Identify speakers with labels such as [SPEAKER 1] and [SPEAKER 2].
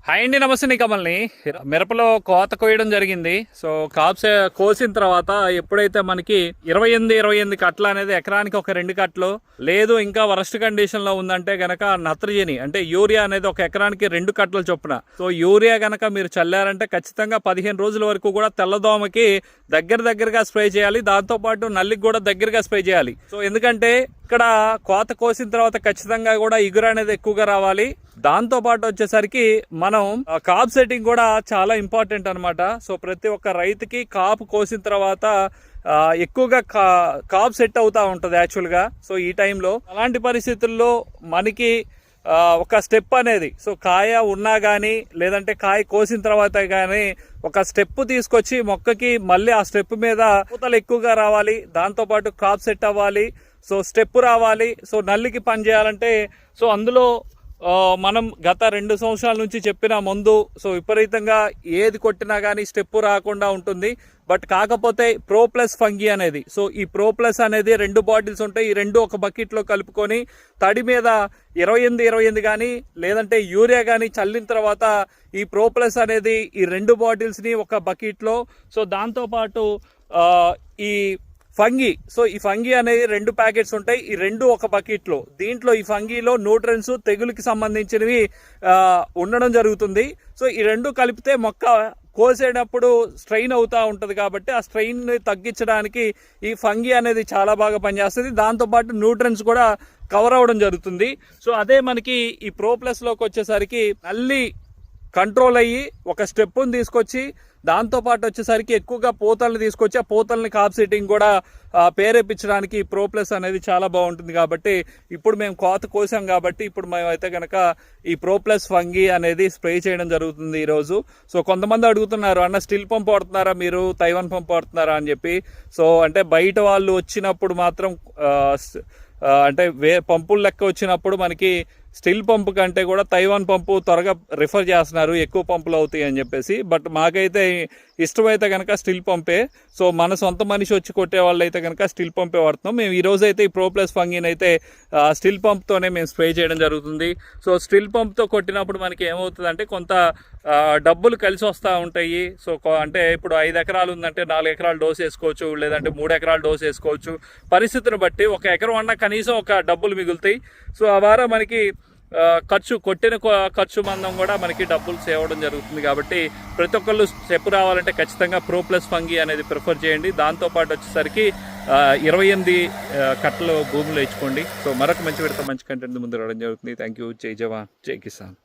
[SPEAKER 1] Hi అండి, నమస్తే. నీ కమల్ని మిరపలో కోత కోయడం జరిగింది. సో కాప్స్ కోసిన తర్వాత ఎప్పుడైతే మనకి 28 కట్టలు అనేది ఎకరానికి ఒక 2 కట్టలు లేదు, ఇంకా వరస్ట్ కండిషన్ లో ఉందంటే గనక నత్రజని అంటే యూరియా అనేది ఒక ఎకరానికి 2 కట్టలు చొప్పున. సో యూరియా గనక మీరు చల్లారంటే ఖచ్చితంగా 15 రోజుల వరకు కూడా తెల్లదోమకి దగ్గరగా స్ప్రే చేయాలి. దాంతో పాటు నల్లికి కూడా దగ్గరగా స్ప్రే చేయాలి. సో ఎందుకంటే ఇక్కడ కోత కోసిన తర్వాత ఖచ్చితంగా కూడా ఇగురు అనేది ఎక్కువగా రావాలి. దాంతో పాటు వచ్చేసరికి మనం కాప్ సెట్టింగ్ కూడా చాలా ఇంపార్టెంట్ అనమాట. సో ప్రతి ఒక్క రైతుకి కాపు కోసిన తర్వాత ఎక్కువగా కాప్ సెట్ అవుతా ఉంటుంది యాక్చువల్గా. సో ఈ టైంలో అలాంటి పరిస్థితుల్లో మనకి ఒక స్టెప్ అనేది, సో కాయ ఉన్నా కానీ లేదంటే కాయ కోసిన తర్వాత కానీ ఒక స్టెప్ తీసుకొచ్చి మొక్కకి మళ్ళీ ఆ స్టెప్ మీద పూతలు ఎక్కువగా రావాలి. దాంతోపాటు క్రాప్ సెట్ అవ్వాలి. సో స్టెప్ రావాలి. సో నల్లికి పని చేయాలంటే సో అందులో మనం గత 2 సంవత్సరాల నుంచి చెప్పిన మందు సో విపరీతంగా ఏది కొట్టినా కానీ స్టెప్ రాకుండా ఉంటుంది. బట్ కాకపోతే ప్రో ప్లస్ ఫంగి అనేది, సో ఈ ప్రో ప్లస్ అనేది 2 బాటిల్స్ ఉంటాయి. ఈ 2 ఒక బకెట్లో కలుపుకొని తడి మీద 28 కానీ లేదంటే యూరియా కానీ చల్లిన తర్వాత ఈ ప్రో ప్లస్ అనేది ఈ 2 బాటిల్స్ని ఒక బకెట్లో, సో దాంతోపాటు ఈ ఫంగి, సో ఈ ఫంగి అనేది 2 ప్యాకెట్స్ ఉంటాయి. ఈ 2 ఒక బకెట్లో, దీంట్లో ఈ ఫంగిలో న్యూట్రియన్స్ తెగులుకి సంబంధించినవి ఉండడం జరుగుతుంది. సో ఈ 2 కలిపితే మొక్క కోసేటప్పుడు స్ట్రెయిన్ అవుతూ ఉంటుంది కాబట్టి ఆ స్ట్రెయిన్ తగ్గించడానికి ఈ ఫంగి అనేది చాలా బాగా పనిచేస్తుంది. దాంతోపాటు న్యూట్రియన్స్ కూడా కవర్ అవ్వడం జరుగుతుంది. సో అదే మనకి ఈ ప్రో ప్లస్లోకి వచ్చేసరికి నల్లి కంట్రోల్ అయ్యి ఒక స్టెప్ని తీసుకొచ్చి దాంతోపాటు వచ్చేసరికి ఎక్కువగా పూతల్ని తీసుకొచ్చి ఆ పూతల్ని కాప్ సెట్టింగ్ కూడా పేరేపించడానికి ప్రో ప్లస్ అనేది చాలా బాగుంటుంది. కాబట్టి ఇప్పుడు మేము కోత కోసాం కాబట్టి ఇప్పుడు మేమైతే కనుక ఈ ప్రో ప్లస్ ఫంగి అనేది స్ప్రే చేయడం జరుగుతుంది ఈరోజు. సో కొంతమంది అడుగుతున్నారు, అన్న స్టిల్ పంప్ వాడుతున్నారా మీరు, తైవాన్ పంప్ వాడుతున్నారా అని చెప్పి. సో అంటే బయట వాళ్ళు వచ్చినప్పుడు మాత్రం అంటే పంపులు లెక్క వచ్చినప్పుడు మనకి స్టిల్ పంపు కంటే కూడా తైవాన్ పంపు త్వరగా రిఫర్ చేస్తున్నారు, ఎక్కువ పంపులు అవుతాయి అని చెప్పేసి. బట్ మాకైతే ఇష్టమైతే కనుక స్టిల్ పంపే. సో మన సొంత మనిషి వచ్చి కొట్టే వాళ్ళు అయితే కనుక స్టిల్ పంపే వాడుతున్నాం. మేము ఈ రోజు అయితే ఈ ప్రో ప్లస్ ఫంగిని అయితే స్టిల్ పంప్తోనే మేము స్ప్రే చేయడం జరుగుతుంది. సో స్టిల్ పంప్తో కొట్టినప్పుడు మనకి ఏమవుతుందంటే కొంత డబ్బులు కలిసి వస్తూ ఉంటాయి. సో అంటే ఇప్పుడు 5 ఎకరాలు ఉందంటే 4 ఎకరాలు డోస్ వేసుకోవచ్చు, లేదంటే 3 ఎకరాలు డోస్ వేసుకోవచ్చు. పరిస్థితిని బట్టి 1 ఎకరం అన్నా కనీసం ఒక డబ్బులు మిగులుతాయి. సో ఆ వారం మనకి కొట్టిన ఖర్చు మందం కూడా మనకి డబ్బులు సేవ్ అవ్వడం జరుగుతుంది. కాబట్టి ప్రతి ఒక్కళ్ళు స్టెప్ రావాలంటే ఖచ్చితంగా ప్రో ప్లస్ ఫంగి అనేది ప్రిఫర్ చేయండి. దాంతోపాటు వచ్చేసరికి 28 కట్టలు భూమిలో ఇచ్చుకోండి. సో మరొక మంచి కంటెంట్ ముందు రావడం జరుగుతుంది. Thank you. జై జవాన్, జై కిసాన్.